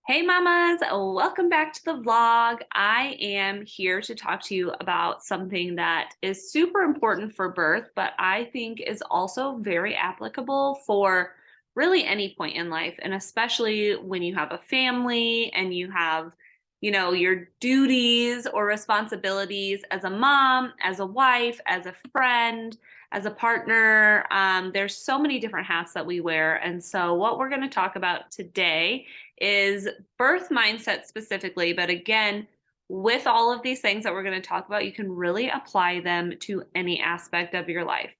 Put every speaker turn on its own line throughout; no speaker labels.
Hey mamas, welcome back to the vlog. I am here to talk to you about something that is super important for birth, but I think is also very applicable for really any point in life, and especially when you have a family and you have, your duties or responsibilities as a mom, as a wife, as a friend, as a partner. There's so many different hats that we wear. And so what we're going to talk about today is birth mindset specifically. But again, with all of these things that we're going to talk about, you can really apply them to any aspect of your life.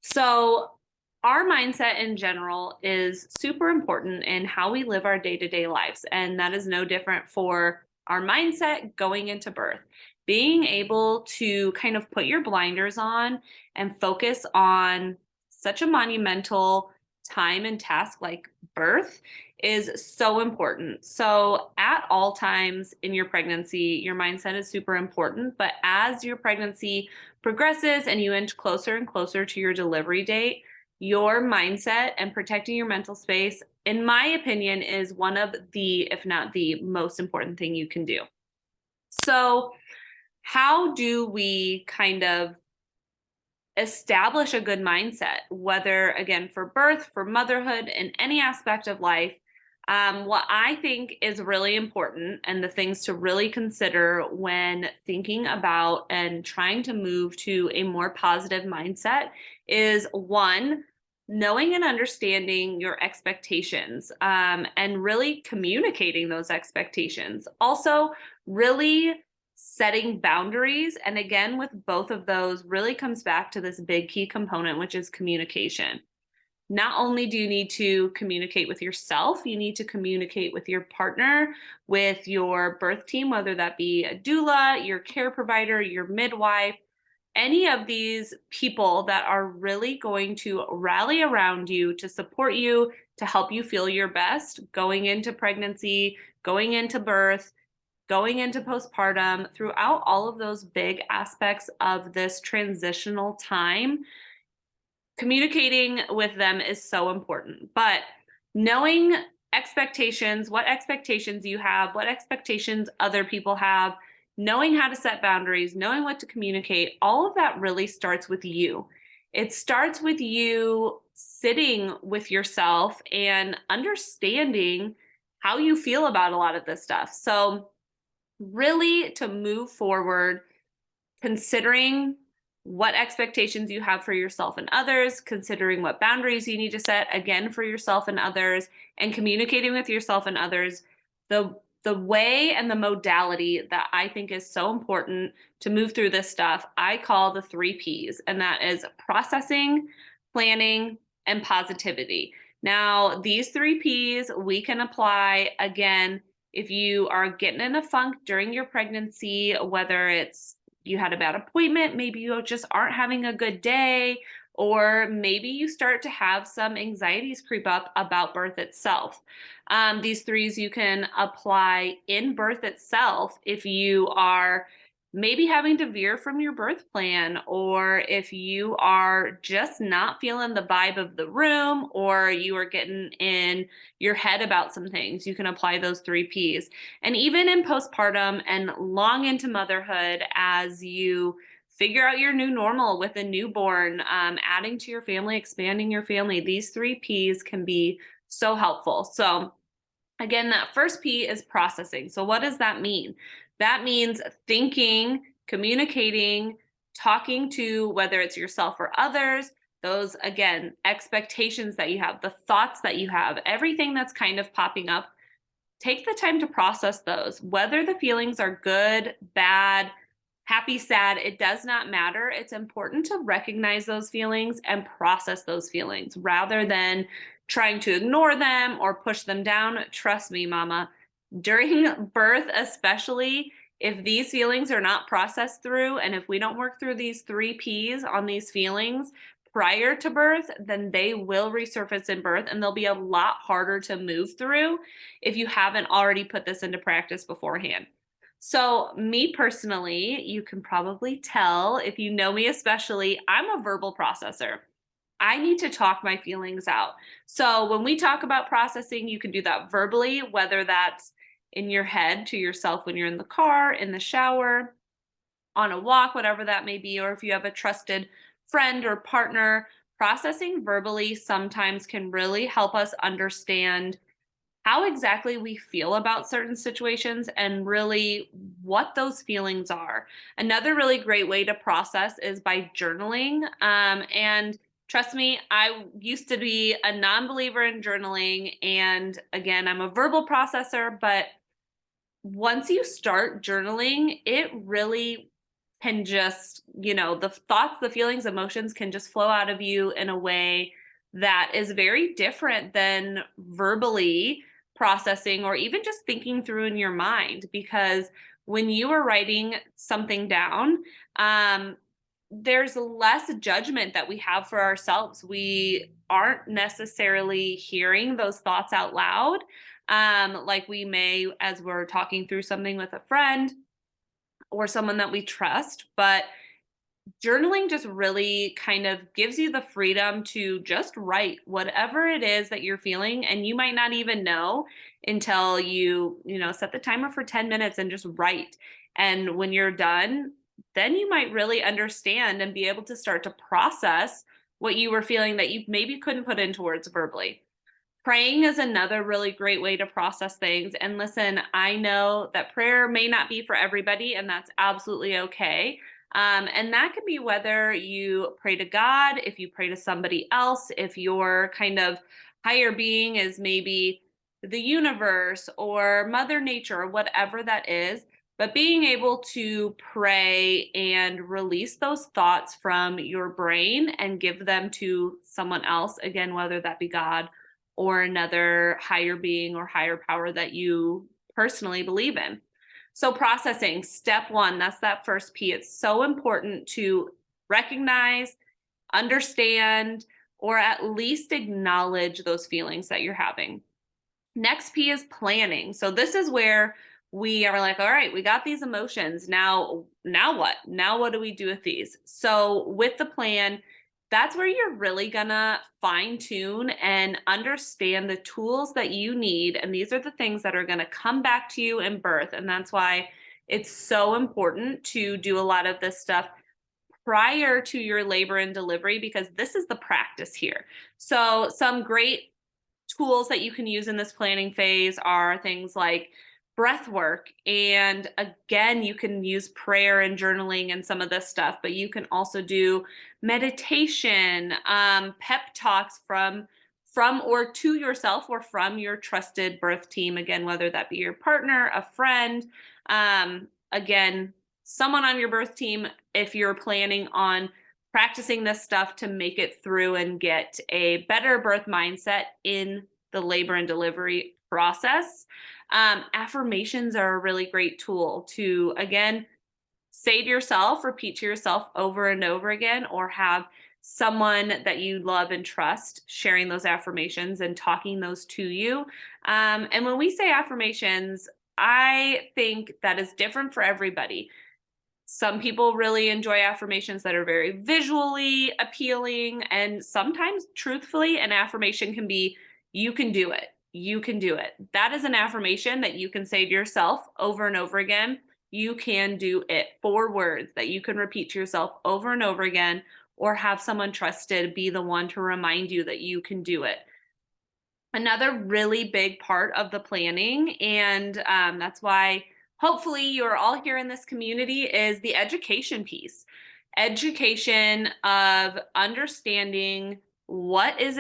So, our mindset in general is super important in how we live our day to day lives. And that is no different for our mindset going into birth. Being able to kind of put your blinders on and focus on such a monumental time and task like birth is so important. So, at all times in your pregnancy, your mindset is super important. But as your pregnancy progresses and you inch closer and closer to your delivery date, your mindset and protecting your mental space, in my opinion, is one of the, if not the most important thing you can do. So, how do we kind of establish a good mindset, whether again for birth, for motherhood, in any aspect of life? What I think is really important and the things to really consider when thinking about and trying to move to a more positive mindset is one, knowing and understanding your expectations, and really communicating those expectations. Also, really setting boundaries. And again, with both of those, really comes back to this big key component, which is communication. Not only do you need to communicate with yourself, you need to communicate with your partner, with your birth team, whether that be a doula, your care provider, your midwife, any of these people that are really going to rally around you to support you, to help you feel your best going into pregnancy, going into birth, going into postpartum, throughout all of those big aspects of this transitional time. Communicating with them is so important. But knowing expectations, what expectations you have, what expectations other people have, knowing how to set boundaries, knowing what to communicate, all of that really starts with you. It starts with you sitting with yourself and understanding how you feel about a lot of this stuff. So, really, to move forward, considering what expectations you have for yourself and others, considering what boundaries you need to set again for yourself and others, and communicating with yourself and others, the way and the modality that I think is so important to move through this stuff, I call the 3 Ps, and that is processing, planning, and positivity. Now, these 3 Ps we can apply again if you are getting in a funk during your pregnancy, whether it's you had a bad appointment, maybe you just aren't having a good day, or maybe you start to have some anxieties creep up about birth itself. These threes you can apply in birth itself if you are maybe having to veer from your birth plan, or if you are just not feeling the vibe of the room, or you are getting in your head about some things. You can apply those 3 Ps. And even in postpartum and long into motherhood, as you figure out your new normal with a newborn, adding to your family, expanding your family, these 3 Ps can be so helpful. So, again, that first P is processing. So, what does that mean? That means thinking, communicating, talking to whether it's yourself or others, those, again, expectations that you have, the thoughts that you have, everything that's kind of popping up. Take the time to process those, whether the feelings are good, bad, happy, sad, it does not matter. It's important to recognize those feelings and process those feelings rather than trying to ignore them or push them down. Trust me, mama, during birth, especially, if these feelings are not processed through, and if we don't work through these 3 Ps on these feelings prior to birth, then they will resurface in birth and they'll be a lot harder to move through if you haven't already put this into practice beforehand. So, me personally, you can probably tell if you know me, especially, I'm a verbal processor. I need to talk my feelings out. So, when we talk about processing, you can do that verbally, whether that's in your head to yourself when you're in the car, in the shower, on a walk, whatever that may be, or if you have a trusted friend or partner, processing verbally sometimes can really help us understand how exactly we feel about certain situations and really what those feelings are. Another really great way to process is by journaling. And trust me, I used to be a non believer in journaling. And again, I'm a verbal processor, but once you start journaling, it really can just, the thoughts, the feelings, emotions can just flow out of you in a way that is very different than verbally processing or even just thinking through in your mind. Because when you are writing something down, um, there's less judgment that we have for ourselves. We aren't necessarily hearing those thoughts out loud, like we may as we're talking through something with a friend or someone that we trust. But journaling just really kind of gives you the freedom to just write whatever it is that you're feeling, and you might not even know until you set the timer for 10 minutes and just write. And when you're done, then you might really understand and be able to start to process what you were feeling that you maybe couldn't put into words verbally. Praying is another really great way to process things. And listen, I know that prayer may not be for everybody, and that's absolutely okay. And that could be whether you pray to God, if you pray to somebody else, if your kind of higher being is maybe the universe or Mother Nature or whatever that is. But being able to pray and release those thoughts from your brain and give them to someone else, again, whether that be God or another higher being or higher power that you personally believe in. So, processing, step one, that's that first P. It's so important to recognize, understand, or at least acknowledge those feelings that you're having. Next P is planning. So this is where we are like, all right, we got these emotions. Now what? Now what do we do with these? So with the plan, that's where you're really gonna fine tune and understand the tools that you need. And these are the things that are gonna come back to you in birth. And that's why it's so important to do a lot of this stuff prior to your labor and delivery, because this is the practice here. So some great tools that you can use in this planning phase are things like breath work. And again, you can use prayer and journaling and some of this stuff, but you can also do meditation, pep talks from or to yourself or from your trusted birth team. Again, whether that be your partner, a friend, again, someone on your birth team, if you're planning on practicing this stuff to make it through and get a better birth mindset in the labor and delivery process. Affirmations are a really great tool to, again, say to yourself, repeat to yourself over and over again, or have someone that you love and trust sharing those affirmations and talking those to you. And when we say affirmations, I think that is different for everybody. Some people really enjoy affirmations that are very visually appealing. And sometimes, truthfully, an affirmation can be, you can do it. You can do it. That is an affirmation that you can say to yourself over and over again. You can do it. 4 words that you can repeat to yourself over and over again, or have someone trusted be the one to remind you that you can do it. Another really big part of the planning, and that's why hopefully you're all here in this community, is the education piece. Education of understanding what is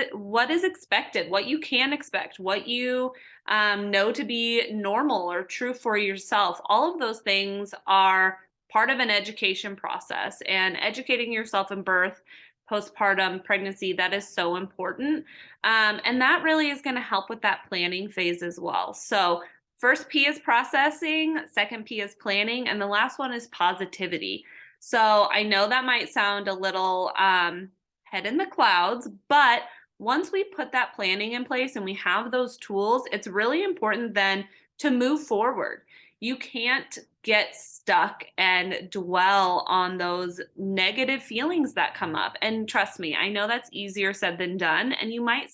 expected, what you can expect, what you know to be normal or true for yourself. All of those things are part of an education process, and educating yourself in birth, postpartum, pregnancy, that is so important. And that really is going to help with that planning phase as well. So, first P is processing, second P is planning, and the last one is positivity. So, I know that might sound a little head in the clouds, but once we put that planning in place and we have those tools, it's really important then to move forward. You can't get stuck and dwell on those negative feelings that come up. And trust me, I know that's easier said than done. And you might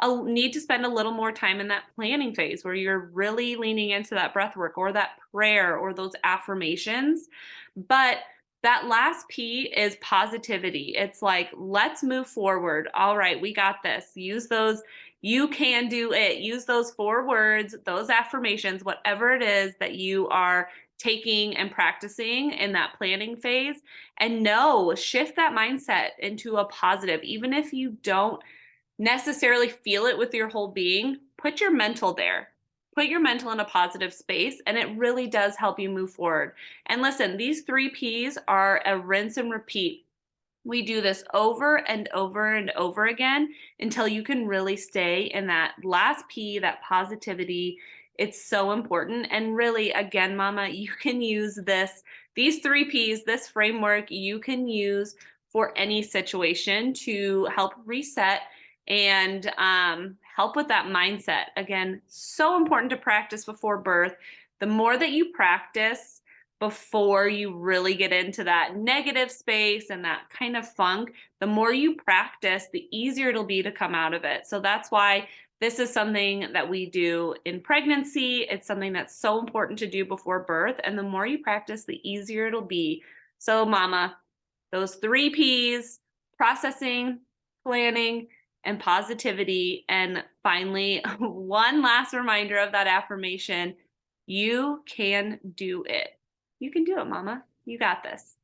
need to spend a little more time in that planning phase where you're really leaning into that breath work or that prayer or those affirmations. But that last P is positivity. It's like, let's move forward. All right, we got this. Use those. You can do it. Use those 4 words, those affirmations, whatever it is that you are taking and practicing in that planning phase. And no, shift that mindset into a positive. Even if you don't necessarily feel it with your whole being, put your mental there. Put your mental in a positive space, and it really does help you move forward. And listen, these 3 Ps are a rinse and repeat. We do this over and over and over again until you can really stay in that last P, that positivity. It's so important. And really, again, mama, you can use these 3 Ps, this framework, you can use for any situation to help reset and help with that mindset. Again, so important to practice before birth. The more that you practice, before you really get into that negative space and that kind of funk, the more you practice, the easier it'll be to come out of it. So that's why this is something that we do in pregnancy. It's something that's so important to do before birth. And the more you practice, the easier it'll be. So, mama, those 3 Ps: processing, planning, and positivity. And finally, one last reminder of that affirmation: you can do it. You can do it, mama. You got this.